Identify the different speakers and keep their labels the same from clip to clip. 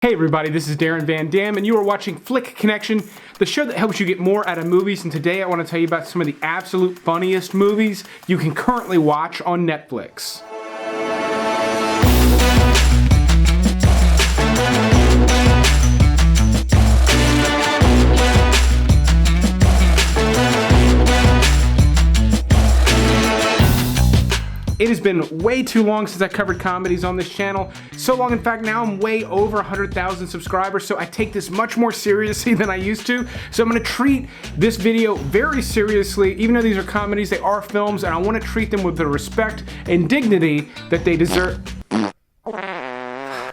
Speaker 1: Hey everybody, this is Darren Van Damme, and you are watching Flick Connection, the show that helps you get more out of movies. And today I want to tell you about some of the absolute funniest movies you can currently watch on Netflix. It has been way too long since I covered comedies on this channel. So long, in fact, now I'm way over 100,000 subscribers, so I take this much more seriously than I used to. So I'm gonna treat this video very seriously. Even though these are comedies, they are films, and I wanna treat them with the respect and dignity that they deserve. Can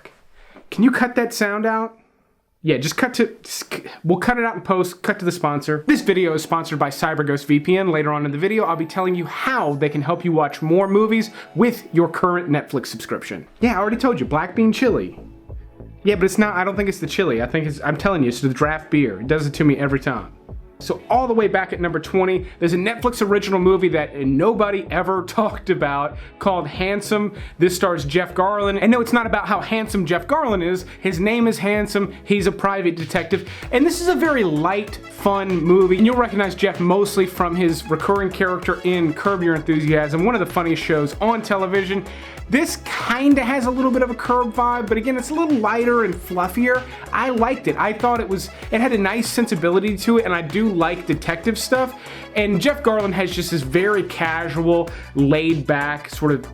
Speaker 1: you cut that sound out? Yeah, we'll cut it out in post, cut to the sponsor. This video is sponsored by Cyberghost VPN. Later on in the video, I'll be telling you how they can help you watch more movies with your current Netflix subscription. Yeah, I already told you, black bean chili. Yeah, but it's not, I don't think it's the chili. I'm telling you, it's the draft beer. It does it to me every time. So all the way back at number 20, there's a Netflix original movie that nobody ever talked about called Handsome. This stars Jeff Garlin. And no, it's not about how handsome Jeff Garlin is. His name is Handsome. He's a private detective. And this is a very light, fun movie. And you'll recognize Jeff mostly from his recurring character in Curb Your Enthusiasm, one of the funniest shows on television. This kinda has a little bit of a Curb vibe, but again, it's a little lighter and fluffier. I liked it. I thought it had a nice sensibility to it, and I do like detective stuff. And Jeff Garlin has just this very casual, laid back, sort of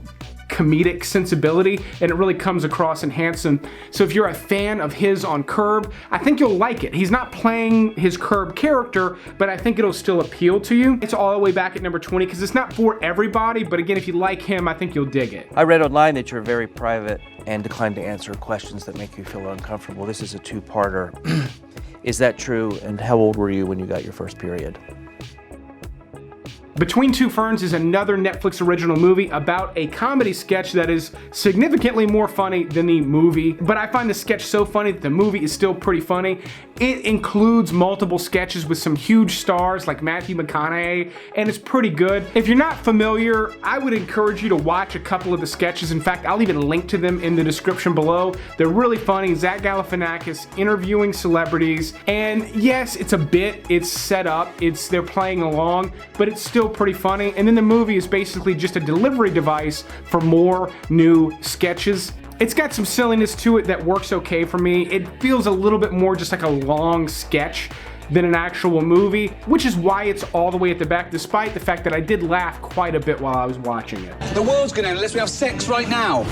Speaker 1: comedic sensibility, and it really comes across in Handsome. So if you're a fan of his on Curb, I think you'll like it. He's not playing his Curb character, but I think it'll still appeal to you. It's all the way back at number 20 because it's not for everybody, but again, if you like him, I think you'll dig it.
Speaker 2: I read online that you're very private and decline to answer questions that make you feel uncomfortable. This is a two-parter. Is that true, and how old were you when you got your first period?
Speaker 1: Between Two Ferns is another Netflix original movie about a comedy sketch that is significantly more funny than the movie, but I find the sketch so funny that the movie is still pretty funny. It includes multiple sketches with some huge stars like Matthew McConaughey, and it's pretty good. If you're not familiar, I would encourage you to watch a couple of the sketches. In fact, I'll even link to them in the description below. They're really funny. Zach Galifianakis interviewing celebrities, and yes, it's a bit, it's set up, they're playing along, but it's still pretty funny. And then the movie is basically just a delivery device for more new sketches. It's got some silliness to it that works okay for me. It feels a little bit more just like a long sketch than an actual movie, which is why it's all the way at the back, despite the fact that I did laugh quite a bit while I was watching it.
Speaker 3: The world's gonna end unless we have sex right now.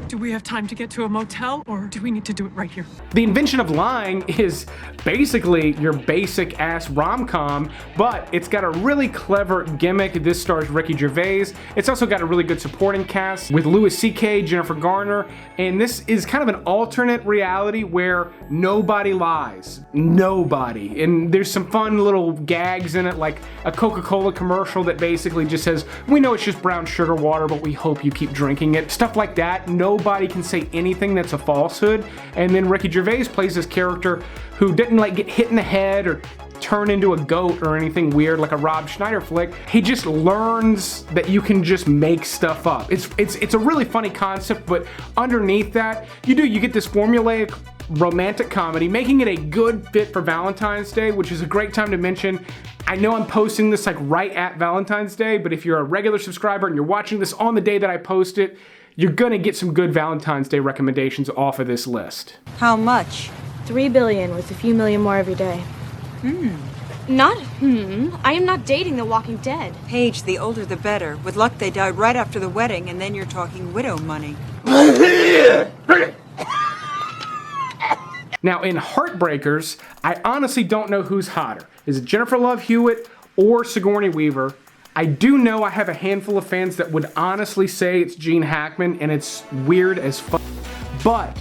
Speaker 4: Do we have time to get to a motel, or do we need to do it right here?
Speaker 1: The Invention of Lying is basically your basic ass rom-com, but it's got a really clever gimmick. This stars Ricky Gervais. It's also got a really good supporting cast with Louis C.K., Jennifer Garner, and this is kind of an alternate reality where nobody lies. Nobody. And there's some fun little gags in it, like a Coca-Cola commercial that basically just says, "We know it's just brown sugar water, but we hope you keep drinking it." Stuff like that. Nobody can say anything that's a falsehood. And then Ricky Gervais plays this character who didn't like get hit in the head or turn into a goat or anything weird like a Rob Schneider flick. He just learns that you can just make stuff up. It's a really funny concept, but underneath that, you get this formulaic romantic comedy, making it a good fit for Valentine's Day, which is a great time to mention. I know I'm posting this like right at Valentine's Day, but if you're a regular subscriber and you're watching this on the day that I post it, you're gonna get some good Valentine's Day recommendations off of this list.
Speaker 5: How much?
Speaker 6: 3 billion with a few million more every day. I am not dating The Walking Dead.
Speaker 5: Paige, the older the better. With luck, they died right after the wedding, and then you're talking widow money.
Speaker 1: Now in Heartbreakers, I honestly don't know who's hotter. Is it Jennifer Love Hewitt or Sigourney Weaver? I do know I have a handful of fans that would honestly say it's Gene Hackman, and it's weird as fuck. But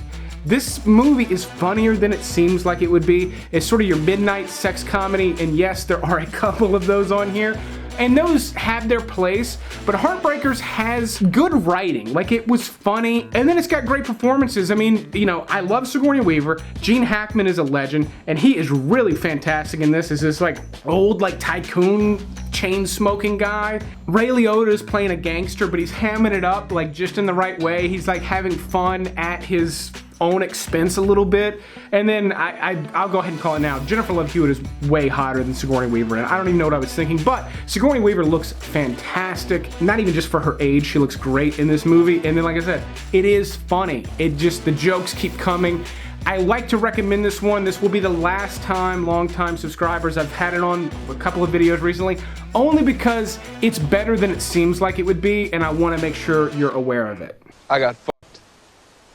Speaker 1: this movie is funnier than it seems like it would be. It's sort of your midnight sex comedy, and yes, there are a couple of those on here, and those have their place, but Heartbreakers has good writing. Like, it was funny, and then it's got great performances. I mean, you know, I love Sigourney Weaver. Gene Hackman is a legend, and he is really fantastic in this as this, like, old, like, tycoon chain-smoking guy. Ray Liotta is playing a gangster, but he's hamming it up, like, just in the right way. He's, like, having fun at his own expense a little bit. And then I'll go ahead and call it now. Jennifer Love Hewitt is way hotter than Sigourney Weaver, and I don't even know what I was thinking, but Sigourney Weaver looks fantastic. Not even just for her age, she looks great in this movie. And then, like I said, it is funny. It just, the jokes keep coming. I like to recommend this one. This will be the last time, long-time subscribers, I've had it on a couple of videos recently, only because it's better than it seems like it would be, and I want to make sure you're aware of it.
Speaker 7: I got fucked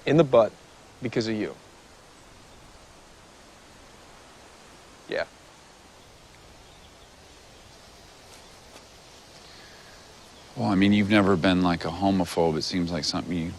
Speaker 7: in the butt because of you. Yeah.
Speaker 8: Well, I mean, you've never been like a homophobe. It seems like something you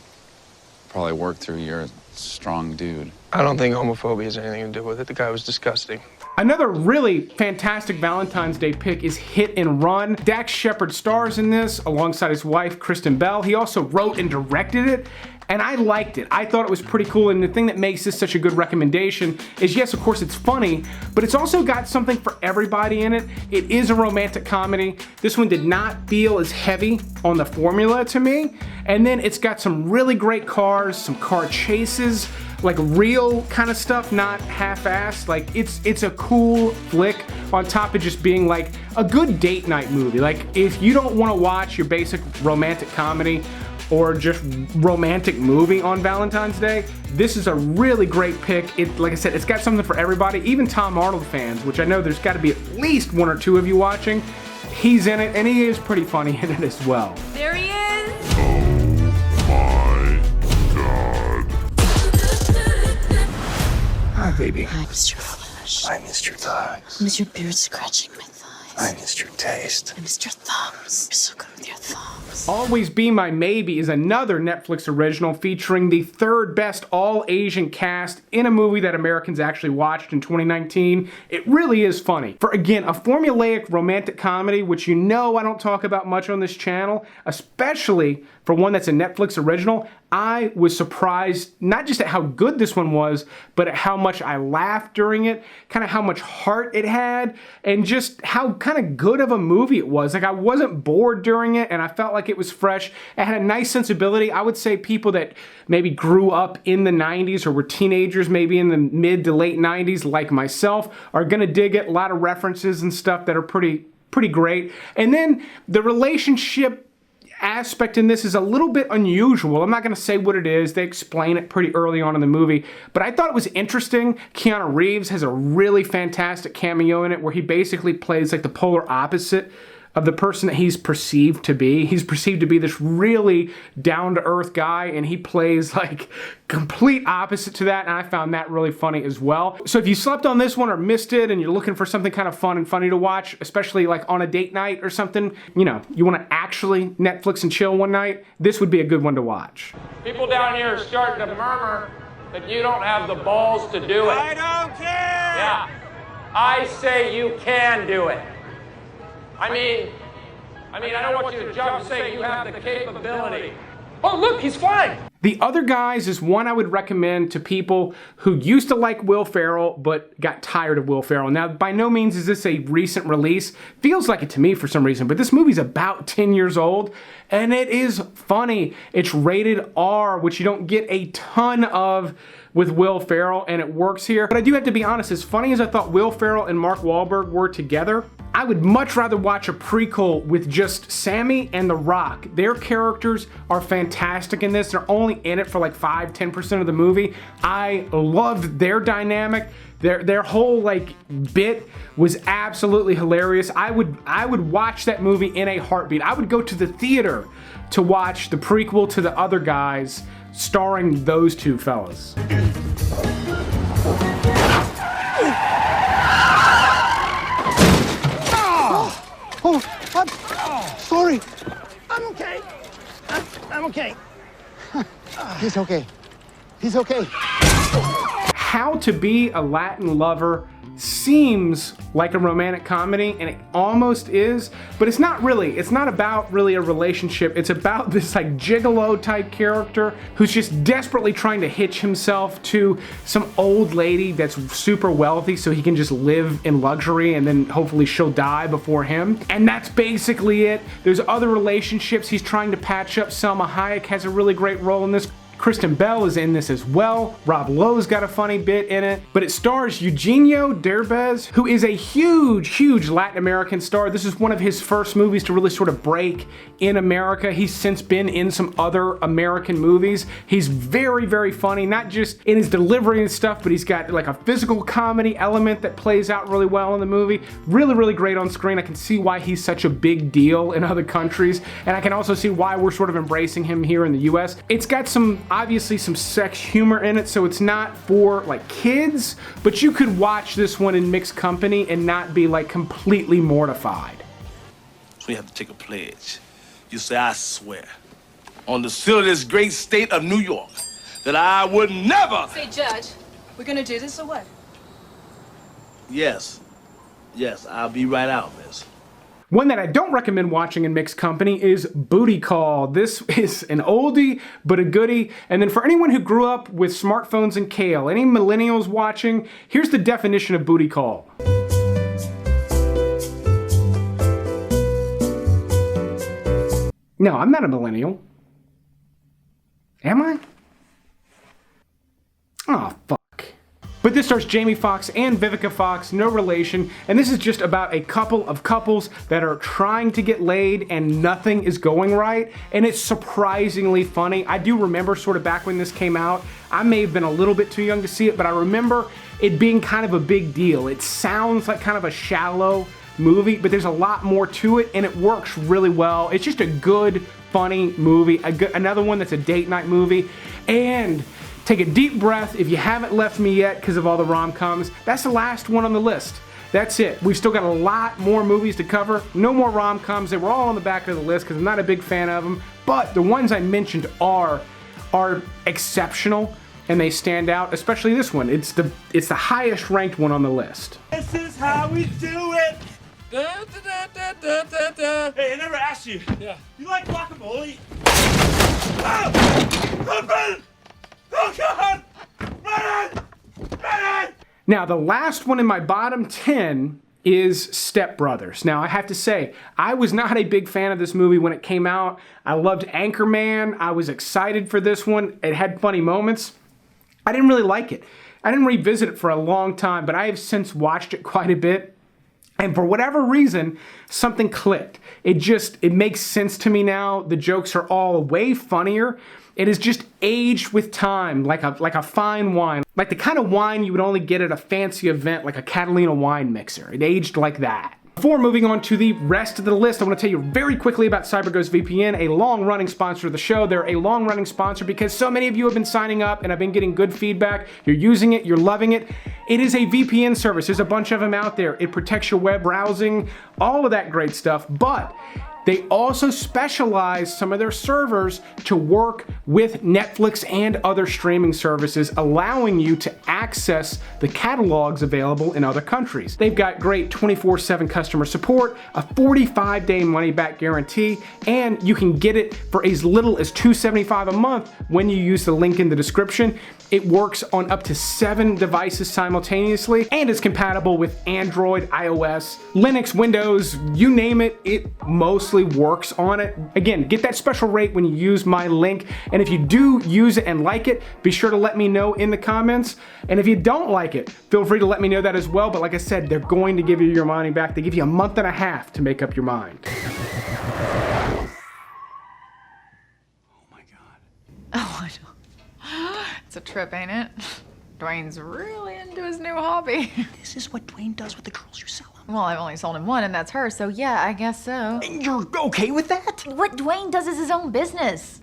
Speaker 8: probably worked through. You're a strong dude.
Speaker 7: I don't think homophobia has anything to do with it. The guy was disgusting.
Speaker 1: Another really fantastic Valentine's Day pick is Hit and Run. Dax Shepard stars in this alongside his wife, Kristen Bell. He also wrote and directed it, and I liked it. I thought it was pretty cool, and the thing that makes this such a good recommendation is, yes, of course, it's funny, but it's also got something for everybody in it. It is a romantic comedy. This one did not feel as heavy on the formula to me, and then it's got some really great cars, some car chases, like real kind of stuff, not half-assed. Like, it's a cool flick on top of just being like a good date night movie. Like, if you don't want to watch your basic romantic comedy or just romantic movie on Valentine's Day, this is a really great pick. It, like I said, it's got something for everybody, even Tom Arnold fans, which I know there's got to be at least one or two of you watching. He's in it, and he is pretty funny in it as well.
Speaker 5: There he is!
Speaker 9: Hi, baby.
Speaker 10: I missed your flesh.
Speaker 9: I missed your thighs.
Speaker 10: I missed your beard scratching my thighs.
Speaker 9: I missed your taste.
Speaker 10: I missed your thumbs. You're so good with your thumbs.
Speaker 1: Always Be My Maybe is another Netflix original featuring the third best all-Asian cast in a movie that Americans actually watched in 2019. It really is funny. For, again, a formulaic romantic comedy, which you know I don't talk about much on this channel, especially for one that's a Netflix original, I was surprised not just at how good this one was, but at how much I laughed during it, kind of how much heart it had, and just how kind of good of a movie it was. Like, I wasn't bored during it, and I felt like it was fresh. It had a nice sensibility. I would say people that maybe grew up in the 90s or were teenagers maybe in the mid to late 90s like myself are gonna dig it. A lot of references and stuff that are pretty great. And then the relationship aspect in this is a little bit unusual. I'm not going to say what it is. They explain it pretty early on in the movie, but I thought it was interesting. Keanu Reeves has a really fantastic cameo in it where he basically plays like the polar opposite of the person that he's perceived to be. He's perceived to be this really down-to-earth guy, and he plays like complete opposite to that, and I found that really funny as well. So if you slept on this one or missed it and you're looking for something kind of fun and funny to watch, especially like on a date night or something, you know, you want to actually Netflix and chill one night, this would be a good one to watch.
Speaker 11: People down here are starting to murmur that you don't have the balls to do it.
Speaker 12: I don't care!
Speaker 11: Yeah, I say you can do it. I mean, I don't want you to jump saying you have the capability. Oh, look, he's flying.
Speaker 1: The Other Guys is one I would recommend to people who used to like Will Ferrell but got tired of Will Ferrell. Now, by no means is this a recent release. Feels like it to me for some reason, but this movie's about 10 years old, and it is funny. It's rated R, which you don't get a ton of with Will Ferrell, and it works here. But I do have to be honest, as funny as I thought Will Ferrell and Mark Wahlberg were together, I would much rather watch a prequel with just Sammy and The Rock. Their characters are fantastic in this. They're only in it for like 5-10% of the movie. I loved their dynamic. Their whole like bit was absolutely hilarious. I would watch that movie in a heartbeat. I would go to the theater to watch the prequel to The Other Guys starring those two fellas.
Speaker 12: Oh, I'm sorry. I'm okay. I'm okay.
Speaker 9: He's okay. He's okay.
Speaker 1: How to Be a Latin Lover seems like a romantic comedy, and it almost is, but it's not really. It's not about really a relationship. It's about this like gigolo type character who's just desperately trying to hitch himself to some old lady that's super wealthy so he can just live in luxury, and then hopefully she'll die before him. And that's basically it. There's other relationships he's trying to patch up. Selma Hayek has a really great role in this. Kristen Bell is in this as well. Rob Lowe's got a funny bit in it. But it stars Eugenio Derbez, who is a huge Latin American star. This is one of his first movies to really sort of break in America. He's since been in some other American movies. He's very funny, not just in his delivery and stuff, but he's got like a physical comedy element that plays out really well in the movie. Really great on screen. I can see why he's such a big deal in other countries, and I can also see why we're sort of embracing him here in the US. It's got obviously some sex humor in it, so it's not for like kids, but you could watch this one in mixed company and not be like completely mortified.
Speaker 13: So we have to take a pledge. You say, I swear, on the seal of this great state of New York, that I would never...
Speaker 14: Say, Judge, we're gonna do this or what?
Speaker 13: Yes, I'll be right out, miss.
Speaker 1: One that I don't recommend watching in mixed company is Booty Call. This is an oldie, but a goodie. And then for anyone who grew up with smartphones and kale, any millennials watching, here's the definition of Booty Call. No, I'm not a millennial. Am I? Oh, fuck. But this stars Jamie Foxx and Vivica Fox, no relation, and this is just about a couple of couples that are trying to get laid and nothing is going right, and it's surprisingly funny. I do remember sort of back when this came out, I may have been a little bit too young to see it, but I remember it being kind of a big deal. It sounds like kind of a shallow movie, but there's a lot more to it, and it works really well. It's just a good, funny movie, another one that's a date night movie, and take a deep breath if you haven't left me yet because of all the rom-coms. That's the last one on the list. That's it. We've still got a lot more movies to cover. No more rom-coms. They were all on the back of the list because I'm not a big fan of them. But the ones I mentioned are exceptional and they stand out, especially this one. It's the highest ranked one on the list.
Speaker 12: This is how we do it. Hey, I never asked you. Yeah. You like guacamole? Oh! Oh God! Run!
Speaker 1: Now, the last one in my bottom 10 is Step Brothers. Now, I have to say, I was not a big fan of this movie when it came out. I loved Anchorman. I was excited for this one. It had funny moments. I didn't really like it. I didn't revisit it for a long time, but I have since watched it quite a bit. And for whatever reason, something clicked. It makes sense to me now. The jokes are all way funnier. It is just aged with time, like a fine wine. Like the kind of wine you would only get at a fancy event, like a Catalina wine mixer. It aged like that. Before moving on to the rest of the list, I want to tell you very quickly about Cyberghost VPN, a long-running sponsor of the show. They're a long-running sponsor because so many of you have been signing up and I've been getting good feedback. You're using it, you're loving it. It is a VPN service. There's a bunch of them out there. It protects your web browsing, all of that great stuff, but they also specialize some of their servers to work with Netflix and other streaming services, allowing you to access the catalogs available in other countries. They've got great 24/7 customer support, a 45-day money-back guarantee, and you can get it for as little as $275 a month when you use the link in the description. It works on up to 7 devices simultaneously, and it's compatible with Android, iOS, Linux, Windows, you name it, it mostly works on it. Again, get that special rate when you use my link, and if you do use it and like it, be sure to let me know in the comments. And if you don't like it, feel free to let me know that as well, but like I said, they're going to give you your money back. They give you a month and a half to make up your mind.
Speaker 15: Oh, I know. It's a trip, ain't it? Dwayne's really into his new hobby.
Speaker 16: This is what Dwayne does with the girls you sell him.
Speaker 15: Well, I've only sold him one, and that's her, so yeah, I guess so.
Speaker 16: You're okay with that?
Speaker 15: What Dwayne does is his own business.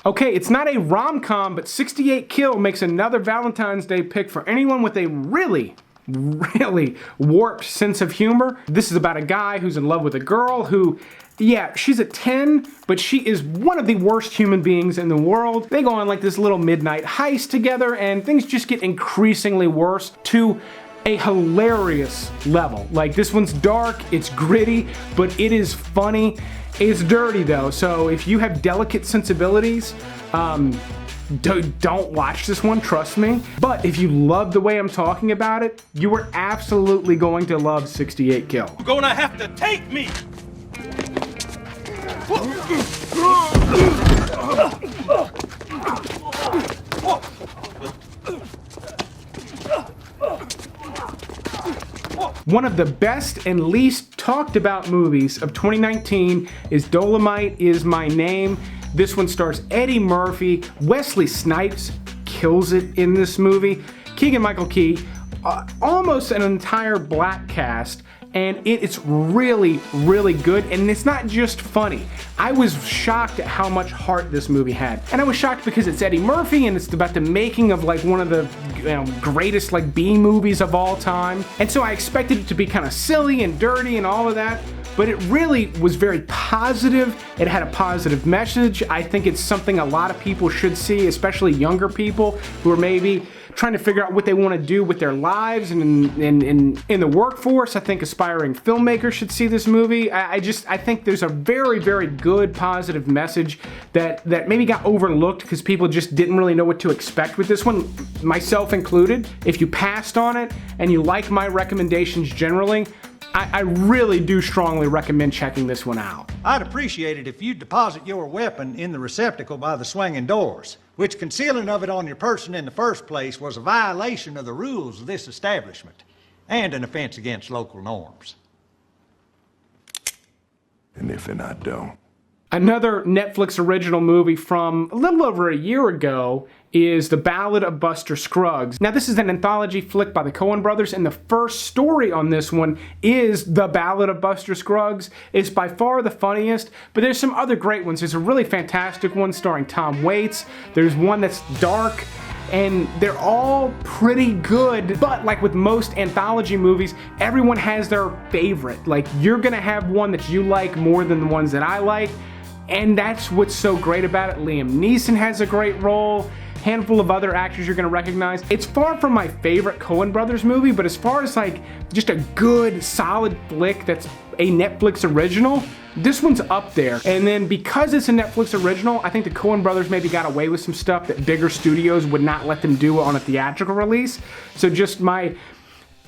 Speaker 1: Okay, it's not a rom-com, but 68 Kill makes another Valentine's Day pick for anyone with a really warped sense of humor. This is about a guy who's in love with a girl who, yeah, she's a 10, but she is one of the worst human beings in the world. They go on like this little midnight heist together, and things just get increasingly worse to a hilarious level. Like, this one's dark, it's gritty, but it is funny. It's dirty though, so if you have delicate sensibilities, don't watch this one, trust me. But if you love the way I'm talking about it, you are absolutely going to love 68 Kill.
Speaker 12: You're gonna have to take me.
Speaker 1: One of the best and least talked about movies of 2019 is Dolomite Is My Name. This one stars Eddie Murphy. Wesley Snipes kills it in this movie. Keegan-Michael Key, almost an entire black cast, and it's really, really good, and it's not just funny. I was shocked at how much heart this movie had. And I was shocked because it's Eddie Murphy, and it's about the making of like one of the greatest like B movies of all time. And so I expected it to be kind of silly and dirty and all of that, but it really was very positive. It had a positive message. I think it's something a lot of people should see, especially younger people who are maybe trying to figure out what they want to do with their lives and in the workforce. I think aspiring filmmakers should see this movie. I think there's a very, very good positive message that maybe got overlooked because people just didn't really know what to expect with this one, myself included. If you passed on it and you like my recommendations generally, I really do strongly recommend checking this one out.
Speaker 17: I'd appreciate it if you'd deposit your weapon in the receptacle by the swinging doors, which concealing of it on your person in the first place was a violation of the rules of this establishment and an offense against local norms.
Speaker 9: And if I don't?
Speaker 1: Another Netflix original movie from a little over a year ago is The Ballad of Buster Scruggs. Now this is an anthology flick by the Coen brothers, and the first story on this one is The Ballad of Buster Scruggs. It's by far the funniest, but there's some other great ones. There's a really fantastic one starring Tom Waits. There's one that's dark, and they're all pretty good, but like with most anthology movies, everyone has their favorite. Like, you're gonna have one that you like more than the ones that I like, and that's what's so great about it. Liam Neeson has a great role, handful of other actors you're gonna recognize. It's far from my favorite Coen brothers movie, but as far as like just a good, solid flick that's a Netflix original, this one's up there. And then because it's a Netflix original, I think the Coen brothers maybe got away with some stuff that bigger studios would not let them do on a theatrical release. So just my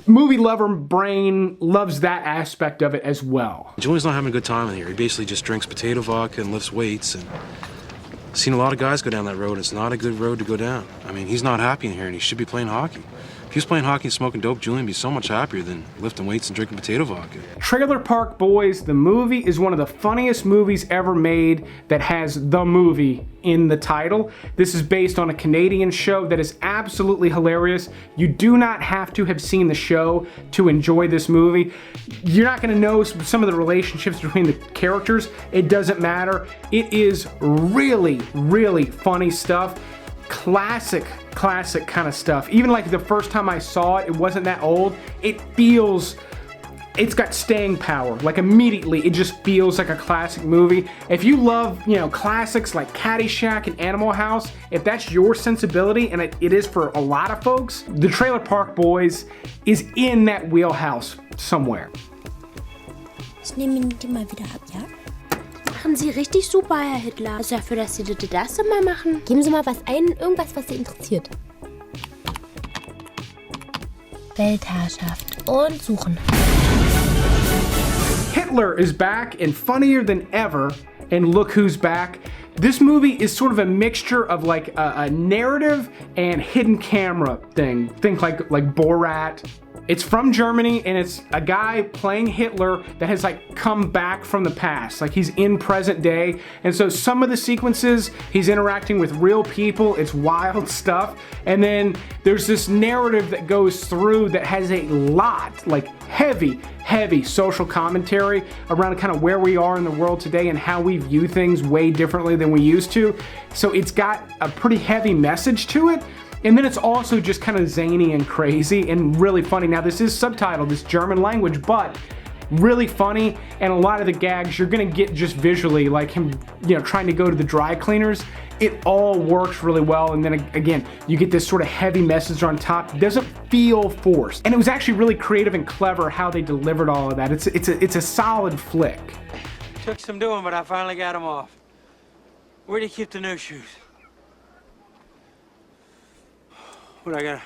Speaker 1: movie lover brain loves that aspect of it as well.
Speaker 18: Julian's not having a good time in here. He basically just drinks potato vodka and lifts weights, and I've seen a lot of guys go down that road. It's not a good road to go down. I mean, he's not happy in here, and he should be playing hockey. If he was playing hockey and smoking dope, Julian would be so much happier than lifting weights and drinking potato vodka. Trailer
Speaker 1: Park Boys, the movie, is one of the funniest movies ever made that has the movie in the title. This is based on a Canadian show that is absolutely hilarious. You do not have to have seen the show to enjoy this movie. You're not going to know some of the relationships between the characters. It doesn't matter. It is really, really funny stuff. Classic kind of stuff. Even like the first time I saw it, it wasn't that old. It's got staying power. Like immediately, it just feels like a classic movie. If you love, classics like Caddyshack and Animal House, if that's your sensibility, and it is for a lot of folks, the Trailer Park Boys is in that wheelhouse somewhere.
Speaker 19: Ich nehme die mal wieder ab, ja? Machen Sie richtig super, Herr Hitler. Also dafür, dass Sie das immer machen. Geben Sie mal was ein, irgendwas, was Sie interessiert. Weltherrschaft und suchen.
Speaker 1: Hitler is back and funnier than ever, and look who's back. This movie is sort of a mixture of like a narrative and hidden camera thing. Think like Borat. It's from Germany, and it's a guy playing Hitler that has like come back from the past. Like he's in present day. And so some of the sequences, he's interacting with real people. It's wild stuff. And then there's this narrative that goes through that has a lot, like heavy social commentary around kind of where we are in the world today and how we view things way differently than we used to. So it's got a pretty heavy message to it. And then it's also just kind of zany and crazy and really funny. Now this is subtitled, this German language, but really funny, and a lot of the gags you're gonna get just visually, like him, trying to go to the dry cleaners. It all works really well, and then again, you get this sort of heavy message on top. It doesn't feel forced, and it was actually really creative and clever how they delivered all of that. It's a solid flick.
Speaker 20: Took some doing, but I finally got them off. Where do you keep the new shoes? What, I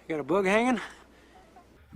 Speaker 20: got a bug hanging?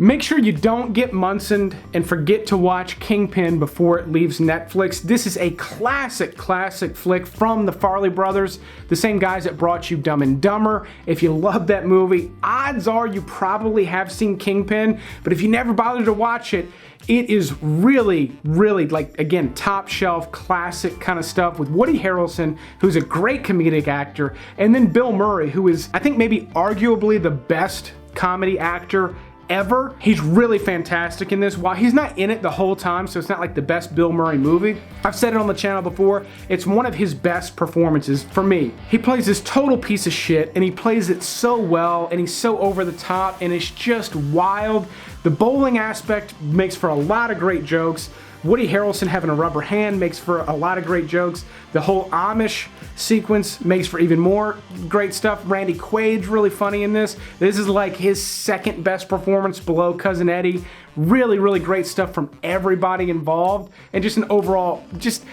Speaker 1: Make sure you don't get Munsoned and forget to watch Kingpin before it leaves Netflix. This is a classic flick from the Farrelly brothers, the same guys that brought you Dumb and Dumber. If you love that movie, odds are you probably have seen Kingpin, but if you never bothered to watch it, it is really, like, again, top shelf, classic kind of stuff with Woody Harrelson, who's a great comedic actor, and then Bill Murray, who is, I think, maybe arguably the best comedy actor ever. He's really fantastic in this. While he's not in it the whole time, so it's not like the best Bill Murray movie, I've said it on the channel before, it's one of his best performances for me. He plays this total piece of shit, and he plays it so well, and he's so over the top, and it's just wild. The bowling aspect makes for a lot of great jokes. Woody Harrelson having a rubber hand makes for a lot of great jokes. The whole Amish sequence makes for even more great stuff. Randy Quaid's really funny in this. This is like his second best performance below Cousin Eddie. Really great stuff from everybody involved, and just an overall, just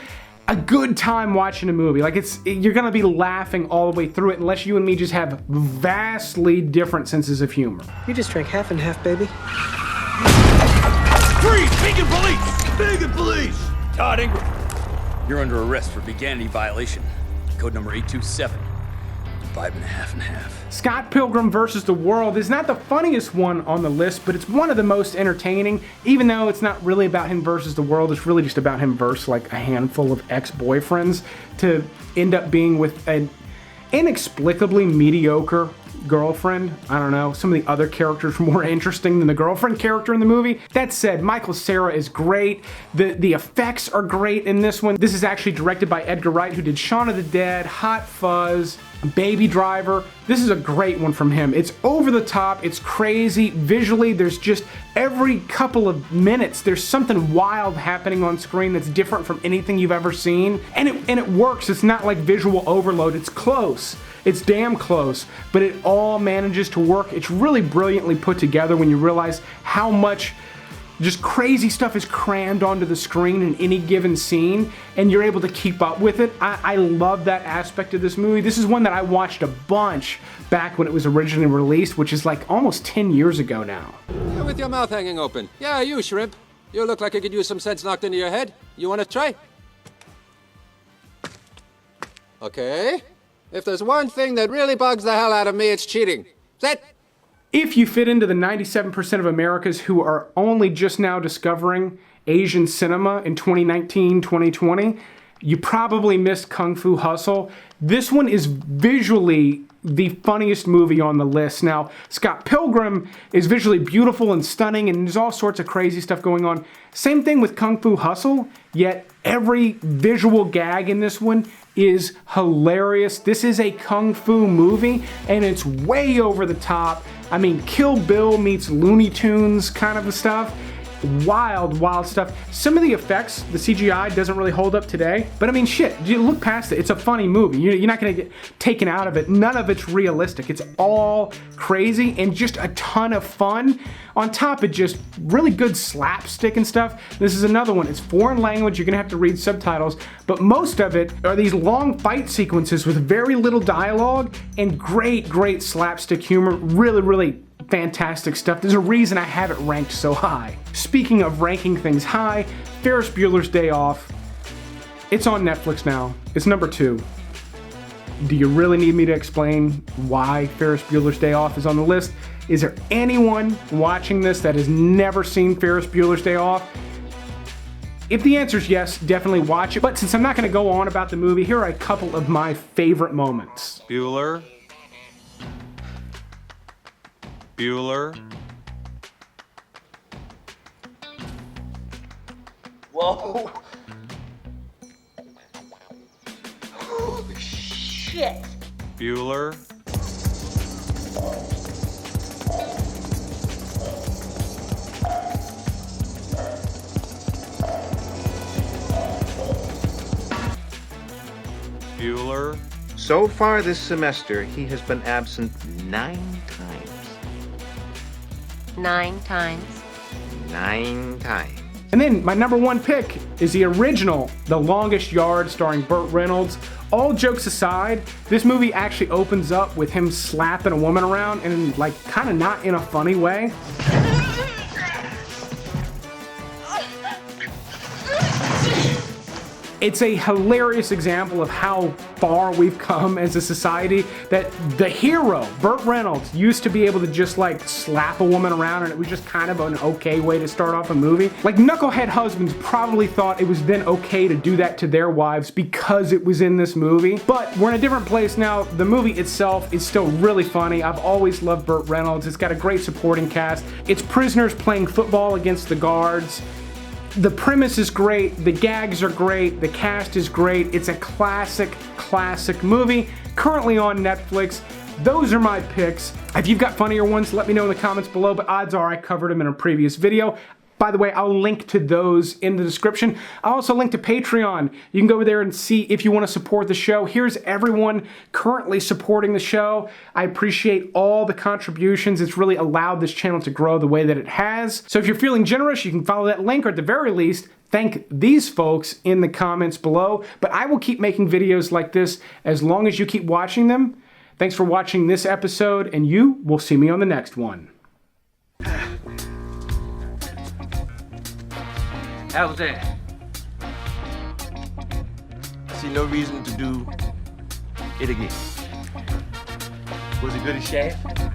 Speaker 1: a good time watching a movie. Like, you're gonna be laughing all the way through it, unless you and me just have vastly different senses of humor.
Speaker 21: You just drank half and half, baby.
Speaker 12: Freeze! Beacon police! Beacon police!
Speaker 22: Todd Ingram, you're under arrest for Beganity violation. Code number 827. 5 and a half.
Speaker 1: Scott Pilgrim vs. the World is not the funniest one on the list, but it's one of the most entertaining, even though it's not really about him versus the world. It's really just about him versus like a handful of ex-boyfriends to end up being with an inexplicably mediocre girlfriend. I don't know, some of the other characters were more interesting than the girlfriend character in the movie. That said, Michael Cera is great. The effects are great in this one. This is actually directed by Edgar Wright, who did Shaun of the Dead, Hot Fuzz, Baby Driver. This is a great one from him. It's over the top, it's crazy. Visually, there's just every couple of minutes, there's something wild happening on screen that's different from anything you've ever seen. And it works. It's not like visual overload. It's close. It's damn close, but it all manages to work. It's really brilliantly put together when you realize how much just crazy stuff is crammed onto the screen in any given scene, and you're able to keep up with it. I love that aspect of this movie. This is one that I watched a bunch back when it was originally released, which is like almost 10 years ago now.
Speaker 23: You're with your mouth hanging open. Yeah, you, shrimp. You look like you could use some sense knocked into your head. You want to try? Okay. If there's one thing that really bugs the hell out of me, it's cheating. Set.
Speaker 1: If you fit into the 97% of Americans who are only just now discovering Asian cinema in 2019, 2020, you probably missed Kung Fu Hustle. This one is visually the funniest movie on the list. Now, Scott Pilgrim is visually beautiful and stunning, and there's all sorts of crazy stuff going on. Same thing with Kung Fu Hustle, yet every visual gag in this one is hilarious. This is a Kung Fu movie, and it's way over the top. I mean, Kill Bill meets Looney Tunes kind of stuff. Wild stuff. Some of the effects, the CGI doesn't really hold up today, but I mean, shit, you look past it. It's a funny movie. You're not gonna get taken out of it. None of it's realistic. It's all crazy and just a ton of fun. On top of just really good slapstick and stuff. This is another one. It's foreign language. You're gonna have to read subtitles, but most of it are these long fight sequences with very little dialogue and great slapstick humor. Really fantastic stuff. There's a reason I have it ranked so high. Speaking of ranking things high, Ferris Bueller's Day Off. It's on Netflix now. It's number 2. Do you really need me to explain why Ferris Bueller's Day Off is on the list? Is there anyone watching this that has never seen Ferris Bueller's Day Off? If the answer is yes, definitely watch it. But since I'm not going to go on about the movie, here are a couple of my favorite moments.
Speaker 18: Bueller.
Speaker 16: Whoa. Holy shit.
Speaker 18: Bueller. Bueller.
Speaker 24: So far this semester, he has been absent 9 times.
Speaker 19: 9 times.
Speaker 24: 9 times.
Speaker 1: And then my number 1 pick is the original The Longest Yard starring Burt Reynolds. All jokes aside, this movie actually opens up with him slapping a woman around and like kind of not in a funny way. It's a hilarious example of how far we've come as a society, that the hero, Burt Reynolds, used to be able to just like slap a woman around and it was just kind of an okay way to start off a movie. Like knucklehead husbands probably thought it was then okay to do that to their wives because it was in this movie. But we're in a different place now. The movie itself is still really funny. I've always loved Burt Reynolds. It's got a great supporting cast. It's prisoners playing football against the guards. The premise is great, the gags are great, the cast is great. It's a classic movie, currently on Netflix. Those are my picks. If you've got funnier ones, let me know in the comments below, but odds are I covered them in a previous video. By the way, I'll link to those in the description. I'll also link to Patreon. You can go over there and see if you want to support the show. Here's everyone currently supporting the show. I appreciate all the contributions. It's really allowed this channel to grow the way that it has. So if you're feeling generous, you can follow that link, or at the very least, thank these folks in the comments below. But I will keep making videos like this as long as you keep watching them. Thanks for watching this episode, and you will see me on the next one.
Speaker 12: How was that? I see no reason to do it again. Was it good as Shaft?